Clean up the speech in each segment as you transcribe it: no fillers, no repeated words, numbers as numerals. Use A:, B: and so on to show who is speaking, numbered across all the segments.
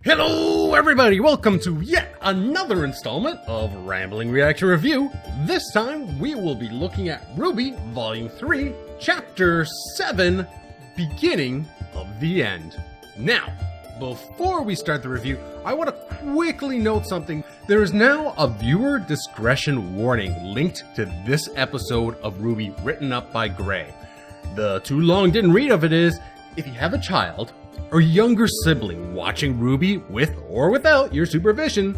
A: Hello everybody, welcome to yet another installment of Rambling Reaction Review. This time we will be looking at RWBY Volume 3, Chapter 7, Beginning of the End. Now, before we start the review, I want to quickly note something. There is now a viewer discretion warning linked to this episode of RWBY written up by Gray. The too long didn't read of it is, if you have a child or younger sibling watching RWBY with or without your supervision,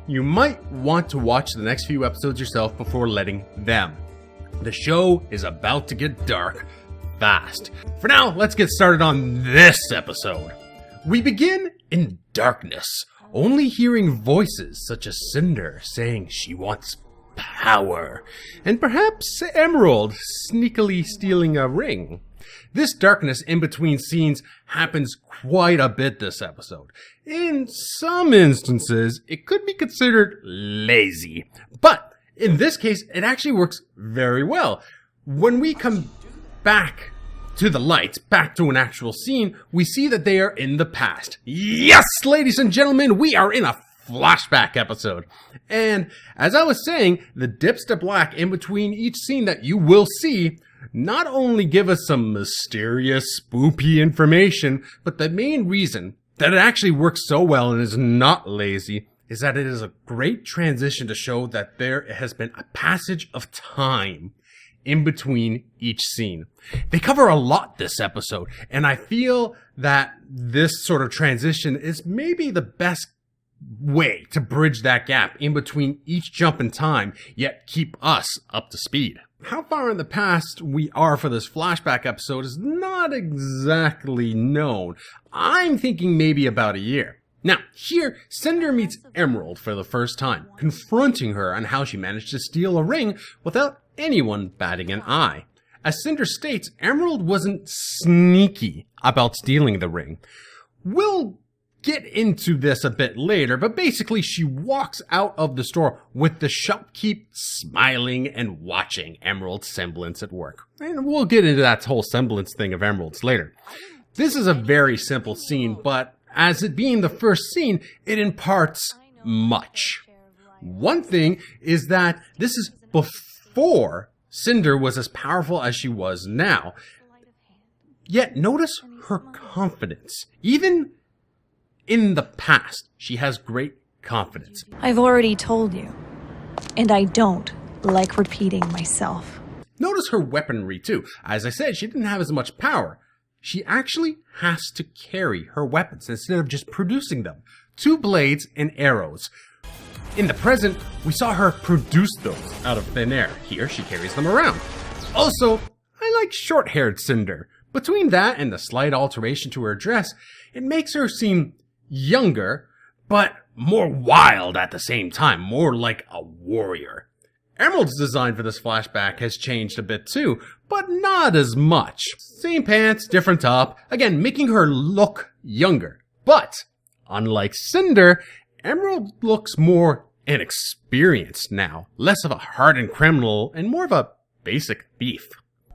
A: you might want to watch the next few episodes yourself before letting them. The show is about to get dark fast. For now, let's get started on this episode. We begin in darkness, only hearing voices such as Cinder saying she wants power, and perhaps Emerald sneakily stealing a ring. This darkness in between scenes happens quite a bit this episode. In some instances, it could be considered lazy, but in this case, it actually works very well. When we come back to the lights, back to an actual scene, we see that they are in the past. Yes, ladies and gentlemen, we are in a flashback episode. And as I was saying, the dips to black in between each scene that you will see not only give us some mysterious, spoopy information, but the main reason that it actually works so well and is not lazy is that it is a great transition to show that there has been a passage of time in between each scene. They cover a lot this episode, and I feel that this sort of transition is maybe the best way to bridge that gap in between each jump in time, yet keep us up to speed. How far in the past we are for this flashback episode is not exactly known. I'm thinking maybe about a year. Now, here, Cinder meets Emerald for the first time, confronting her on how she managed to steal a ring without anyone batting an eye. As Cinder states, Emerald wasn't sneaky about stealing the ring. We'll get into this a bit later, but basically she walks out of the store with the shopkeep smiling and watching Emerald's semblance at work. And we'll get into that whole semblance thing of Emerald's later. This is a very simple scene, but as it being the first scene, it imparts much. One thing is that this is before Cinder was as powerful as she was now. Yet notice her confidence. Even in the past, she has great confidence.
B: I've already told you, and I don't like repeating myself.
A: Notice her weaponry too. As I said, she didn't have as much power. She actually has to carry her weapons instead of just producing them. 2 blades and arrows. In the present, we saw her produce those out of thin air. Here, she carries them around. Also, I like short-haired Cinder. Between that and the slight alteration to her dress, it makes her seem younger, but more wild at the same time, more like a warrior. Emerald's design for this flashback has changed a bit too, but not as much. Same pants, different top, again making her look younger. But, unlike Cinder, Emerald looks more inexperienced now, less of a hardened criminal and more of a basic thief.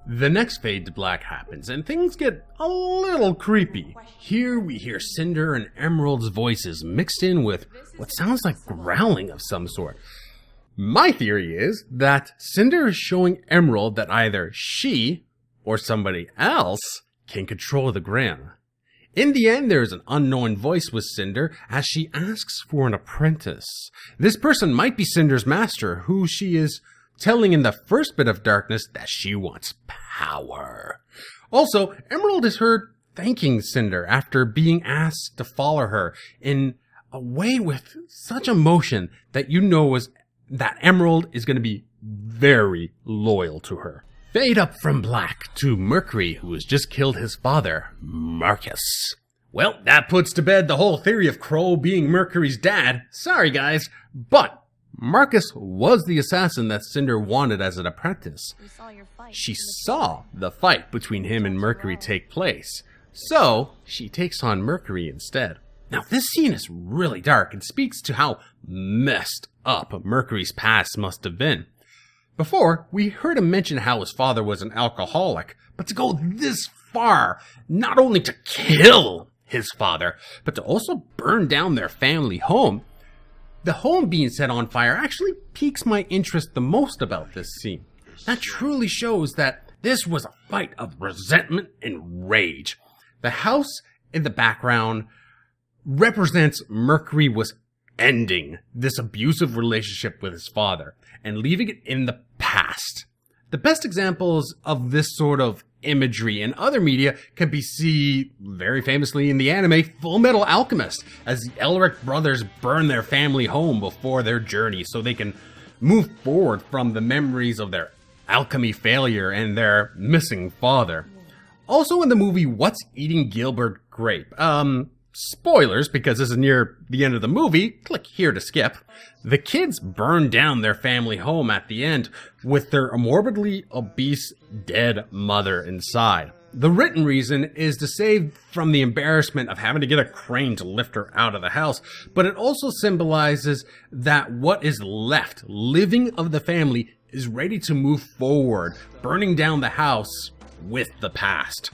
A: The next fade to black happens, and things get a little creepy. Here we hear Cinder and Emerald's voices mixed in with what sounds like growling of some sort. My theory is that Cinder is showing Emerald that either she or somebody else can control the Grimm. In the end, there is an unknown voice with Cinder as she asks for an apprentice. This person might be Cinder's master, who she is telling in the first bit of darkness that she wants power. Also, Emerald is heard thanking Cinder after being asked to follow her in a way with such emotion that you know that Emerald is going to be very loyal to her. Fade up from black to Mercury, who has just killed his father, Marcus. Well, that puts to bed the whole theory of Crow being Mercury's dad. Sorry guys, but Marcus was the assassin that Cinder wanted as an apprentice. She saw the fight between him and Mercury take place, so she takes on Mercury instead. Now this scene is really dark and speaks to how messed up Mercury's past must have been. Before, we heard him mention how his father was an alcoholic, but to go this far, not only to kill his father, but to also burn down their family home. The home being set on fire actually piques my interest the most about this scene. That truly shows that this was a fight of resentment and rage. The house in the background represents Mercury was ending this abusive relationship with his father and leaving it in the past. The best examples of this sort of imagery in other media can be seen very famously in the anime Full Metal Alchemist, as the Elric brothers burn their family home before their journey so they can move forward from the memories of their alchemy failure and their missing father. Also in the movie What's Eating Gilbert Grape? Spoilers, because this is near the end of the movie, click here to skip. The kids burn down their family home at the end with their morbidly obese dead mother inside. The written reason is to save from the embarrassment of having to get a crane to lift her out of the house, but it also symbolizes that what is left, living of the family, is ready to move forward, burning down the house with the past.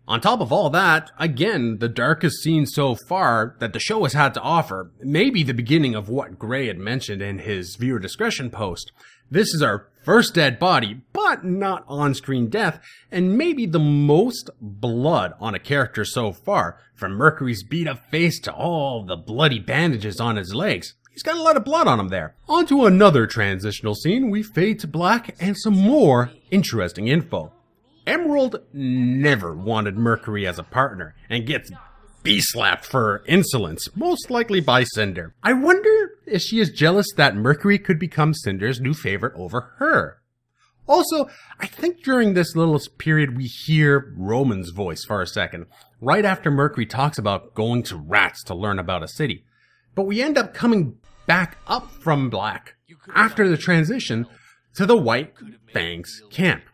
A: On top of all that, again, the darkest scene so far that the show has had to offer may be the beginning of what Gray had mentioned in his viewer discretion post. This is our first dead body, but not on-screen death, and maybe the most blood on a character so far, from Mercury's beat-up face to all the bloody bandages on his legs. He's got a lot of blood on him there. On to another transitional scene, we fade to black and some more interesting info. Emerald never wanted Mercury as a partner, and gets bee-slapped for insolence, most likely by Cinder. I wonder if she is jealous that Mercury could become Cinder's new favorite over her. Also, I think during this little period we hear Roman's voice for a second, right after Mercury talks about going to Rats to learn about a city. But we end up coming back up from black after the transition to the White Fang's camp.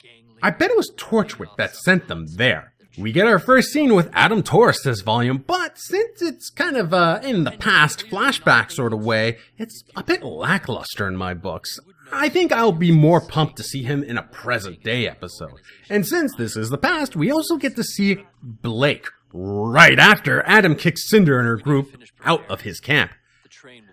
A: I bet it was Torchwick that sent them there. We get our first scene with Adam Taurus this volume, but since it's kind of in the past flashback sort of way, it's a bit lackluster in my books. I think I'll be more pumped to see him in a present day episode. And since this is the past, we also get to see Blake right after Adam kicks Cinder and her group out of his camp.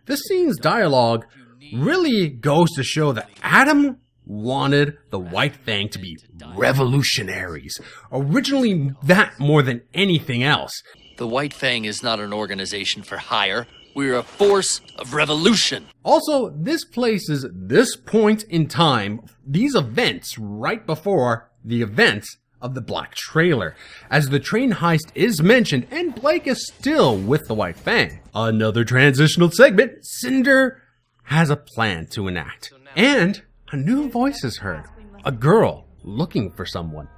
A: This scene's dialogue really goes to show that Adam wanted the White Fang to be revolutionaries. Originally, that more than anything else.
C: The White Fang is not an organization for hire. We're a force of revolution.
A: Also, this places this point in time, these events, right before the events of the Black Trailer, as the train heist is mentioned and Blake is still with the White Fang. Another transitional segment, Cinder has a plan to enact. And a new voice is heard. A girl looking for someone.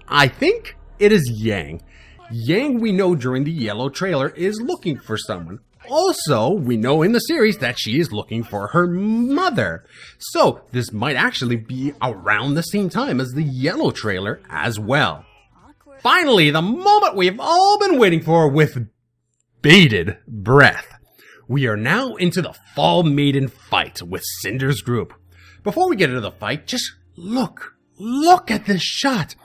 A: I think it is Yang. Yang, we know during the yellow trailer, is looking for someone. Also, we know in the series that she is looking for her mother. So, this might actually be around the same time as the yellow trailer as well. Finally, the moment we've all been waiting for with bated breath. We are now into the Fall Maiden fight with Cinder's group. Before we get into the fight, just look at this shot.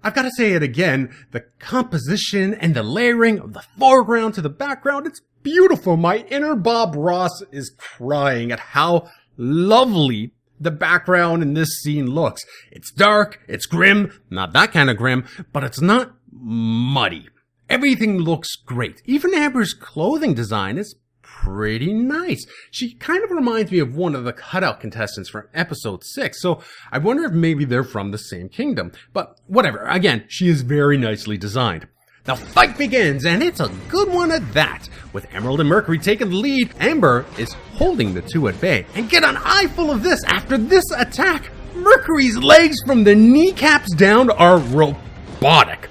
A: I've got to say it again, the composition and the layering of the foreground to the background, it's beautiful. My inner Bob Ross is crying at how lovely the background in this scene looks. It's dark, it's grim, not that kind of grim, but it's not muddy. Everything looks great. Even Amber's clothing design is pretty nice. She kind of reminds me of one of the cutout contestants from episode 6, so I wonder if maybe they're from the same kingdom. But whatever, again, she is very nicely designed. The fight begins, and it's a good one at that. With Emerald and Mercury taking the lead, Amber is holding the two at bay. And get an eyeful of this, after this attack, Mercury's legs from the kneecaps down are robotic.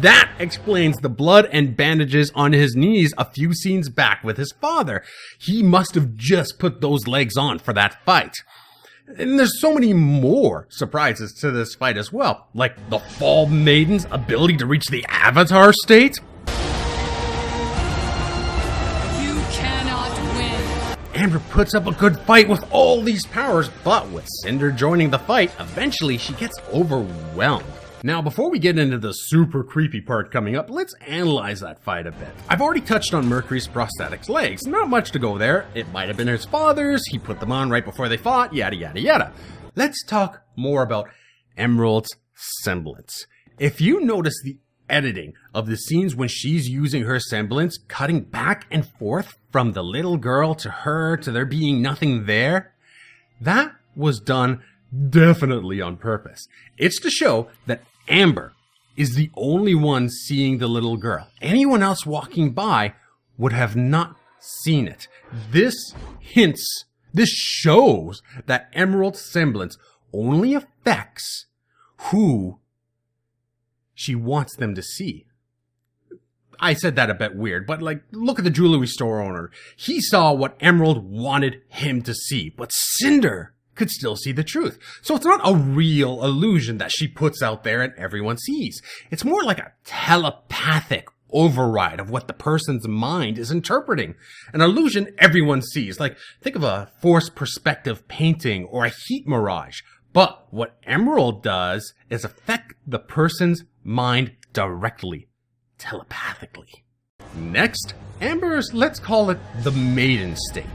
A: That explains the blood and bandages on his knees a few scenes back with his father. He must have just put those legs on for that fight. And there's so many more surprises to this fight as well, like the Fall Maiden's ability to reach the Avatar state.
D: You cannot win.
A: Amber puts up a good fight with all these powers, but with Cinder joining the fight, eventually she gets overwhelmed. Now, before we get into the super creepy part coming up, let's analyze that fight a bit. I've already touched on Mercury's prosthetic legs. Not much to go there. It might have been his father's, he put them on right before they fought, yada yada yada. Let's talk more about Emerald's semblance. If you notice the editing of the scenes when she's using her semblance, cutting back and forth from the little girl to her to there being nothing there, that was done definitely on purpose. It's to show that Amber is the only one seeing the little girl. Anyone else walking by would have not seen it. This shows that Emerald's semblance only affects who she wants them to see. I said that a bit weird, but like, look at the jewelry store owner. He saw what Emerald wanted him to see, but Cinder could still see the truth. So it's not a real illusion that she puts out there and everyone sees. It's more like a telepathic override of what the person's mind is interpreting. An illusion everyone sees. Like, think of a forced perspective painting or a heat mirage. But what Emerald does is affect the person's mind directly, telepathically. Next, Amber's, let's call it the Maiden State.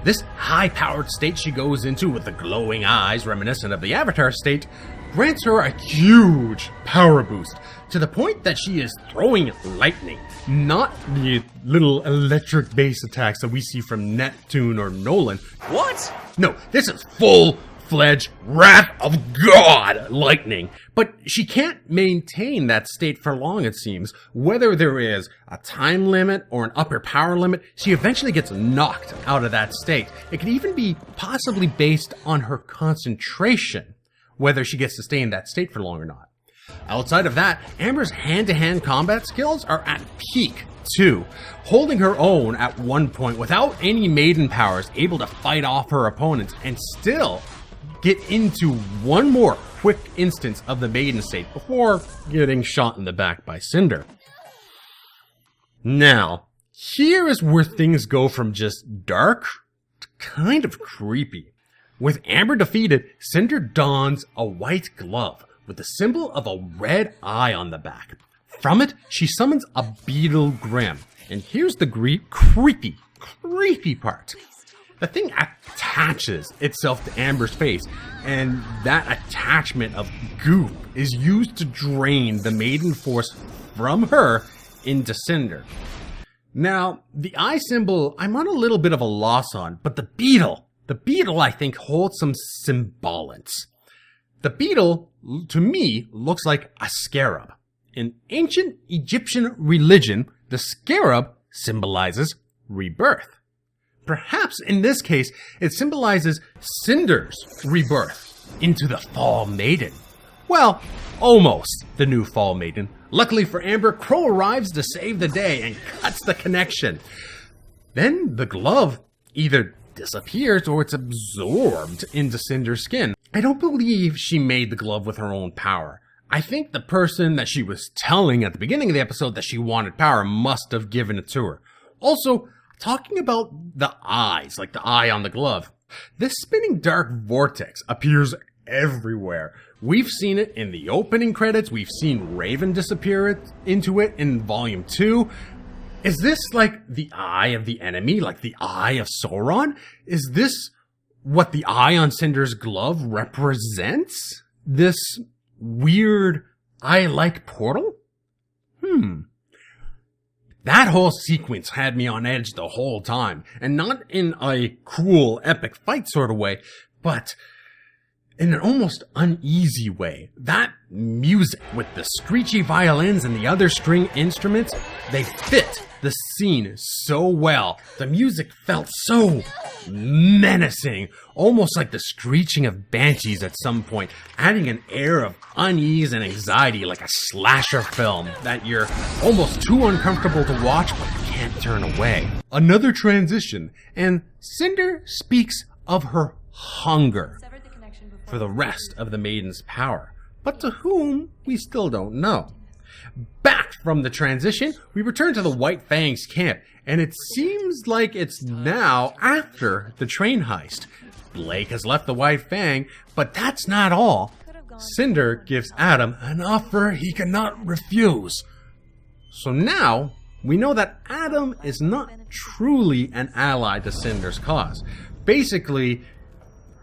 A: This high-powered state she goes into with the glowing eyes reminiscent of the Avatar state grants her a huge power boost to the point that she is throwing lightning, not the little electric base attacks that we see from Neptune or Nolan.
C: What?
A: No, this is full-fledged Wrath of God lightning. But she can't maintain that state for long, it seems. Whether there is a time limit or an upper power limit, she eventually gets knocked out of that state. It could even be possibly based on her concentration, whether she gets to stay in that state for long or not. Outside of that, Amber's hand-to-hand combat skills are at peak too, holding her own at one point without any maiden powers, able to fight off her opponents and still get into one more quick instance of the Maiden State before getting shot in the back by Cinder. Now, here is where things go from just dark to kind of creepy. With Amber defeated, Cinder dons a white glove with the symbol of a red eye on the back. From it, she summons a beetle Grim. And here's the creepy part. The thing attaches itself to Amber's face, and that attachment of goop is used to drain the maiden force from her into Cinder. Now, the eye symbol, I'm on a little bit of a loss on, but the beetle I think holds some symbolics. The beetle, to me, looks like a scarab. In ancient Egyptian religion, the scarab symbolizes rebirth. Perhaps in this case, it symbolizes Cinder's rebirth into the Fall Maiden. Well, almost the new Fall Maiden. Luckily for Amber, Crow arrives to save the day and cuts the connection. Then the glove either disappears or it's absorbed into Cinder's skin. I don't believe she made the glove with her own power. I think the person that she was telling at the beginning of the episode that she wanted power must have given it to her. Also, talking about the eyes, like the eye on the glove, this spinning dark vortex appears everywhere. We've seen it in the opening credits. We've seen Raven disappear into it in Volume 2. Is this like the eye of the enemy, like the eye of Sauron? Is this what the eye on Cinder's glove represents? This weird eye-like portal? That whole sequence had me on edge the whole time, and not in a cool, epic fight sort of way, but in an almost uneasy way. That music with the screechy violins and the other string instruments, they fit the scene so well. The music felt so menacing, almost like the screeching of banshees at some point, adding an air of unease and anxiety like a slasher film that you're almost too uncomfortable to watch but can't turn away. Another transition, and Cinder speaks of her hunger for the rest of the Maiden's power, but to whom we still don't know. Back from the transition, we return to the White Fang's camp, and it seems like it's now after the train heist. Blake has left the White Fang, but that's not all. Cinder gives Adam an offer he cannot refuse. So now, we know that Adam is not truly an ally to Cinder's cause. Basically,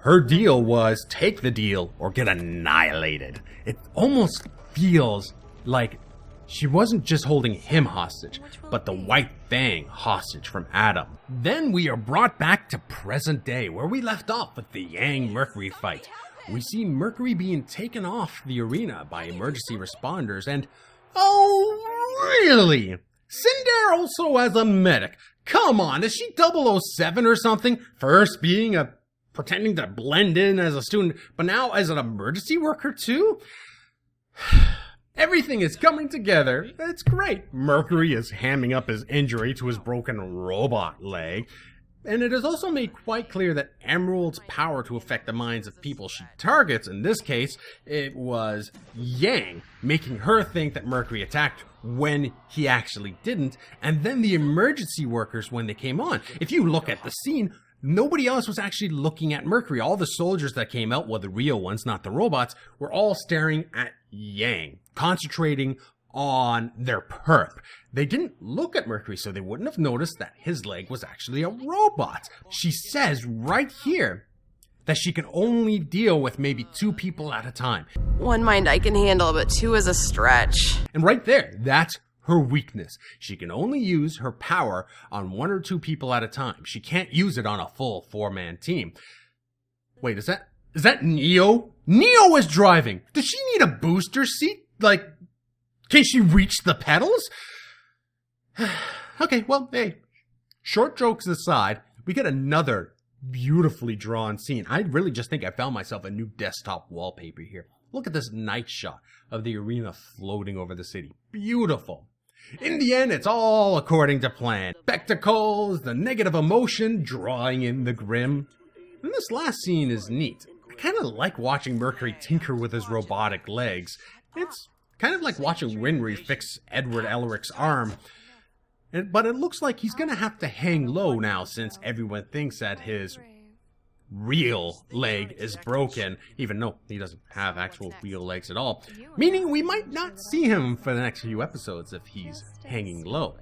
A: her deal was take the deal or get annihilated. It almost feels like she wasn't just holding him hostage, but the White Fang hostage from Adam. Then we are brought back to present day, where we left off with the Yang-Mercury fight. We see Mercury being taken off the arena by emergency responders, and oh, really? Cinder also as a medic. Come on, is she 007 or something? First pretending to blend in as a student, but now as an emergency worker too? Everything is coming together. It's great. Mercury is hamming up his injury to his broken robot leg. And it is also made quite clear that Emerald's power to affect the minds of people she targets, in this case, it was Yang, making her think that Mercury attacked when he actually didn't, and then the emergency workers when they came on. If you look at the scene, nobody else was actually looking at Mercury. All the soldiers that came out, well, the real ones, not the robots, were all staring at Yang, concentrating on their perp. They didn't look at Mercury, so they wouldn't have noticed that his leg was actually a robot. She says right here that she can only deal with maybe 2 people at a time.
E: One mind I can handle, but 2 is a stretch.
A: And right there, that's her weakness. She can only use her power on 1 or 2 people at a time. She can't use it on a full 4-man team. Wait, is that Neo? Neo is driving. Does she need a booster seat? Like, can she reach the pedals? Okay, well, hey, short jokes aside, we get another beautifully drawn scene. I really just think I found myself a new desktop wallpaper here. Look at this night shot of the arena floating over the city. Beautiful. In the end, it's all according to plan. Spectacles, the negative emotion, drawing in the grim. And this last scene is neat. I kind of like watching Mercury tinker with his robotic legs. It's kind of like watching Winry fix Edward Elric's arm. But it looks like he's going to have to hang low now since everyone thinks that his real leg is broken, even though he doesn't have actual real legs at all. Meaning we might not see him for the next few episodes if he's hanging low.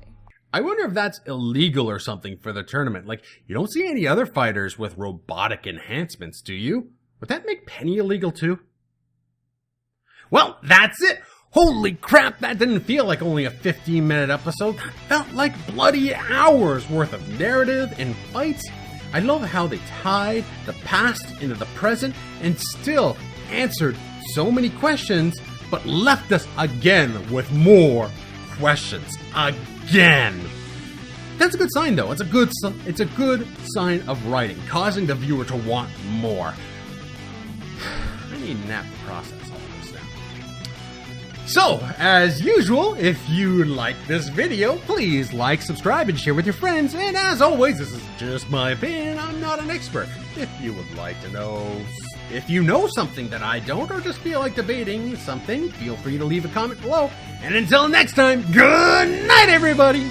A: I wonder if that's illegal or something for the tournament. Like, you don't see any other fighters with robotic enhancements, do you? Would that make Penny illegal too? Well, that's it! Holy crap, that didn't feel like only a 15-minute episode. That felt like bloody hours worth of narrative and fights. I love how they tied the past into the present and still answered so many questions, but left us again with more questions. Again! That's a good sign, though. It's a good sign of writing, causing the viewer to want more. I need a nap to process all this now. So, as usual, if you like this video, please like, subscribe, and share with your friends. And as always, this is just my opinion. I'm not an expert. If you would like to know, if you know something that I don't, or just feel like debating something, feel free to leave a comment below. And until next time, good night, everybody!